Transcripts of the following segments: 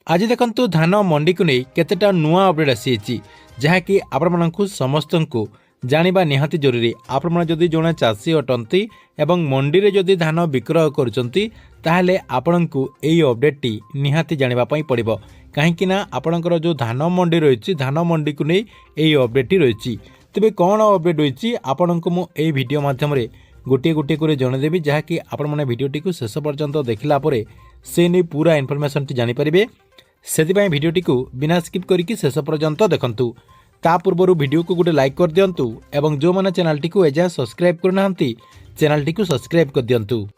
आज देखंतु धान मंडी को नहीं केतेटा नुआ अपडेट आसी जहाँकि आपण समस्त को जानिबा निहाती जरूरी। आपण माने जदि जणे चाषी अटंती एवं मंडी रे जदि धान विक्रय करूचंती ताहले आपणको एई अपडेट निहाती जानिबा पई पड़िबो। काहेकि ना आपणकर जो धान मंडी रहिछि धान मंडी को नहीं एई अपडेट रहिछि। तबे कोन अपडेट रहिछि आपणको मु एई वीडियो माध्यम रे गोटे गोटे करे जणदेबी जहाँकि आपण माने वीडियोटी को शेष पर्यंत देखिला परे से नहीं पूरा इनफॉरमेशन टी जानि परिबे। सेदिपाई वीडियोटी को बिना स्किप करके शेष पर्यंत देखंतु। ता पूर्व वीडियो को गोटे लाइक कर दियंतु एवं जो माने चैनल टी को एजा सब्सक्राइब करनाहंती चैनल टी को सब्सक्राइब कर दियंतु।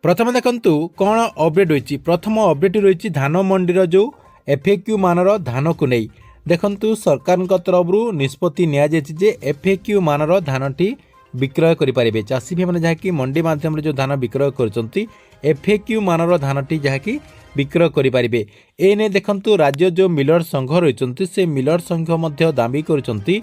प्रथम देखंतु कोन अपडेट होईची। प्रथम अपडेट रहिची धान मंडीर जो एफएक्यू मानर धान को नहीं देखंतु सरकार तरफ निष्पत्ति निया जायछि जे एफएक्यू मानर धानटी विक्रय करि पारिबे। चाषी भाई माने जहाँकि मंडी माध्यम जो धान विक्रय करचंती एफएक्यू मानर धानटी जहाँकि विक्रय करें। एने देखंतु राज्य जो मिलर संघ रही से मिलर संघ मध्य दाबी करचंती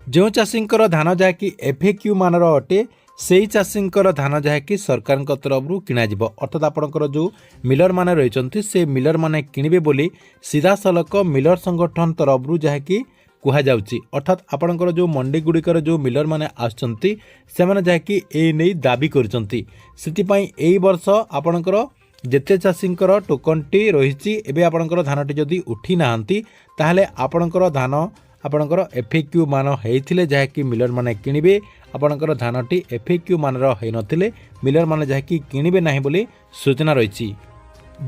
जो चाषींकर धान जहाँकि एफएक्यू मानर अटे से चाषींकर धान जहाँकि सरकार तरफ किणा जिवो। अर्थात आपणकर जो मिलर माने रही से मिलर माने किणिबे बोली सीधा सलक मिलर संगठन तरफ जहाँकि कुहा जाउची। अर्थात आपणकर जो मंडी गुड़िकर जो मिलर माने आछंती से माने जहाँकि ए नहीं दाबी करचंती। सेतिपाई एई वर्ष आपणकर जेते चाषींकर टोकन टी रही एबे आपणकर धानटी जदि उठी नाहंती ताहले आपणकर धान आपणकर एफएक्यू मान हेइथिले जहाँकि मिलर माने किणिबे। आपणकर धानटी एफएक्यू मानर हेइ नथिले मिलर माने जहाँकि किणिबे नाही बोली सूचना रही।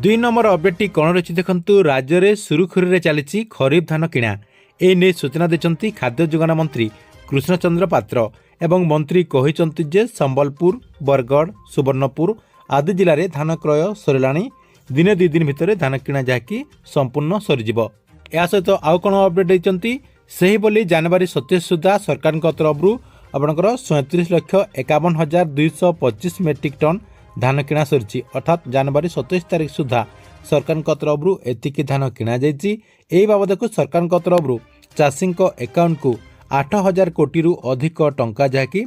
2 नंबर अपडेट टी कोन रही देखंतु राज्य रे सुरुखुरी रे चलीची खरीफ धान किणा। ए ने सूचना देचंती खाद्य जोगान मंत्री कृष्णचंद्र पात्र एवं मंत्री कहिचंती जे संबलपुर बरगढ़ सुवर्णपुर आदि जिले में धान क्रय सरिलाणी। दिने 2 दिन भितर धान किणा जहाँकि संपूर्ण सरीजिवो। या सहित आउ कोन अपडेट देचंती सही बोली जनवरी 27 सुधा सरकार तरफ आपणकर 37,51,225 मेट्रिक टन धान किणा सरी। अर्थात जनवरी 27 तारीख सुधा सरकार तरफ एतिकी धान किणा जाइछि। एही बाबद को सरकार तरफ चाषी अकाउंट को 8,000 कोटी रु अधिक टंका जहाँकि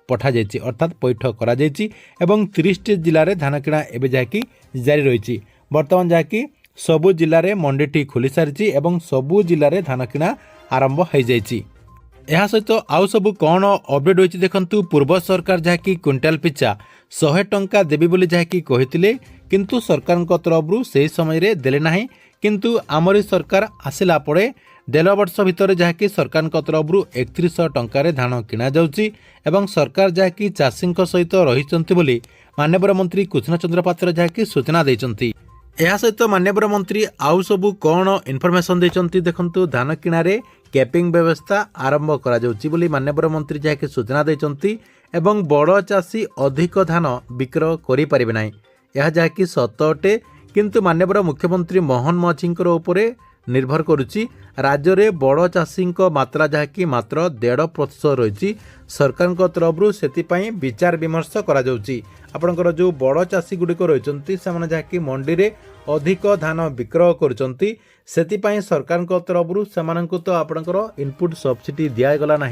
पठा जाइछि अर्थात पैठ करा जाइछि एवं 30 जिले में धान किणा एबे जहाँकि जारी रही। वर्तमान जहाँकि सबु जिले में मंडी खोली सारी एवं सबु जिले में धान किणा आरंभ हो जाइछि। यह सहित आउ सब कौन अपडेट होइछि देखंतु पूर्व सरकार जहाँकि क्विंटाल पिछा 100 टंका देबी बोली जहाँकि कहिथिले किंतु सरकार तरफ से समय रे देले नाही। किंतु आमरी सरकार आसिला पड़े 1.5 वर्ष भितर जहाँकि सरकार तरफ 3100 टंकार धान किणा जाउछि एवं सरकार जहाँकि चाषी सहित रही बोली माननीय मंत्री कृष्णचंद्र पात्र जहाँकि सूचना देइचंती। यह सहित माननीय मंत्री आउ सबू कौन इनफॉरमेशन देइचंती देखंतु धान किणारे कैपिंग व्यवस्था आरंभ करा जाउछि बोली माननीय मंत्री जहाँकि सूचना देइचंती एवं बड़ चाषी अधिक धान विक्रय करि परिबे नाही। यह जहाँकि सत अटे किंतु माननीय मुख्यमंत्री मोहन माझींकर उपरे निर्भर करुच्ची। राज्य में बड़ चाषी मात्रा जहाँकि मात्र 1.5% रही सरकार तरफ से विचार विमर्श कर जो बड़ चाषी गुड़िक रही से जहाँकि मंडी में अधिक धान विक्रय करुँच सरकार तरफ से तो आपणकर इनपुट सब्सिडी दिगला ना।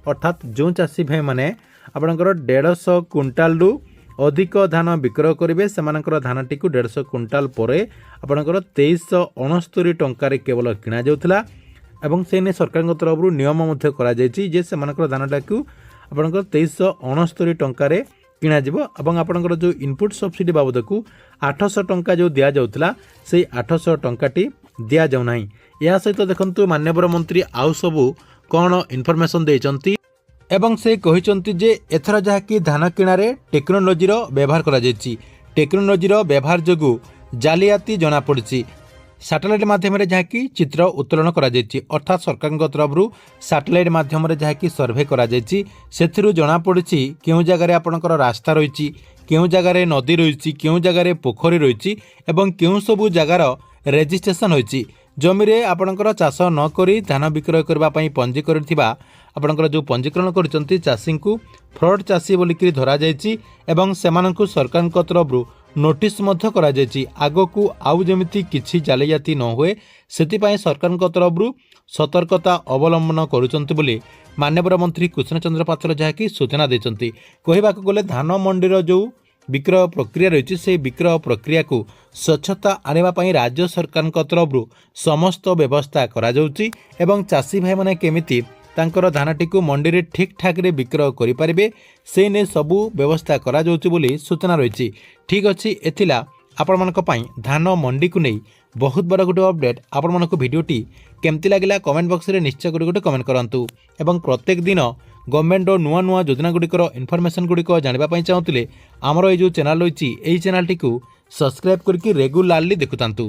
अर्थात जो चाषी भाई मैंने आपणकर 150 क्विंटाल रु अधिक धान विक्रय करेंगे से धानटी को 150 क्विंटाल पर आपणकर 2369 टंकार केवल किणा जाउथला एवं से ने सरकार तरफ नियम मध्य करा जायछि जे से धानटा को आपणकर 2369 टंकार किणा जिवो एवं आपणकर जो इनपुट सब्सिडी बाबद को 800 टंका जो दिया जाउथला से 800 टंकाटी दिया जाउ नाही। या सहित देखंतु माननीय मंत्री आउ सबु कोन इनफॉरमेशन देइचंती एवं से कहिचंती जे एथर जहाँकि धान किणारे टेक्नोलोजीर व्यवहार करा जायछि। टेक्नोलोजीर व्यवहार जोगु जालियाती जना पड़छि। सैटेलाइट माध्यम जहाँकि चित्र उत्तोलन करा जायछि अर्थात सरकार तरफ सैटेलाइट माध्यम जहाँकि सर्वे करा जायछि सेथिरु जना पड़छि केउ जगह आपणकर रास्ता रहिछि केउ जगह नदी रहिछि केउ जगह पोखरी रहिछि एवं केउ सबु जगार रेजिस्ट्रेशन होइछि। जमी रे आपणकर चाष न करी धान विक्रय करबा पई पंजीकरण थिबा आपणकर जो पंजीकरण करचंती चाषी को फ्रॉड चाषी बोलिकी धरा जायछि एवं सेमानंकु सरकार तरफ नोटिस मध्य करा जायछि। आगो को आउ जेमिति किछि जालियाती न होए सेतिपाई सरकार तरफ सतर्कता अवलंबन करुचंती बोली माननीय मंत्री कृष्णचंद्र पात्र जहाँकि सूचना देचंती। कहबाक गले धान मंडीर जो ବିକ୍ରୟ ପ୍ରକ୍ରିୟା ରହିଛି ସେହି ବିକ୍ରୟ ପ୍ରକ୍ରିୟାକୁ ସ୍ୱଚ୍ଛତା ଆଣିବା ପାଇଁ ରାଜ୍ୟ ସରକାରଙ୍କ ତରଫରୁ ସମସ୍ତ ବ୍ୟବସ୍ଥା କରାଯାଉଛି ଏବଂ ଚାଷୀ ଭାଇମାନେ କେମିତି ତାଙ୍କର ଧାନଟିକୁ ମଣ୍ଡିରେ ଠିକ୍ ଠାକ୍ରେ ବିକ୍ରୟ କରିପାରିବେ ସେ ନେଇ ସବୁ ବ୍ୟବସ୍ଥା କରାଯାଉଛି ବୋଲି ସୂଚନା ରହିଛି। ଠିକ୍ ଅଛି, ଏଥିଲା ଆପଣମାନଙ୍କ ପାଇଁ ଧାନ ମଣ୍ଡିକୁ ନେଇ ବହୁତ ବଡ଼ ଗୋଟେ ଅପଡେଟ୍। ଆପଣମାନଙ୍କୁ ଭିଡ଼ିଓଟି କେମିତି ଲାଗିଲା କମେଣ୍ଟ ବକ୍ସରେ ନିଶ୍ଚୟ ଗୋଟେ କମେଣ୍ଟ କରନ୍ତୁ ଏବଂ ପ୍ରତ୍ୟେକ ଦିନ ଗଭର୍ଣ୍ଣମେଣ୍ଟର ନୂଆ ନୂଆ ଯୋଜନାଗୁଡ଼ିକର ଇନଫର୍ମେସନ୍ ଗୁଡ଼ିକ ଜାଣିବା ପାଇଁ ଚାହୁଁଥିଲେ ଆମର ଏଇ ଯେଉଁ ଚ୍ୟାନେଲ୍ ରହିଛି ଏହି ଚ୍ୟାନେଲ୍ଟିକୁ ସବସ୍କ୍ରାଇବ୍ କରିକି ରେଗୁଲାରଲି ଦେଖୁଥାନ୍ତୁ।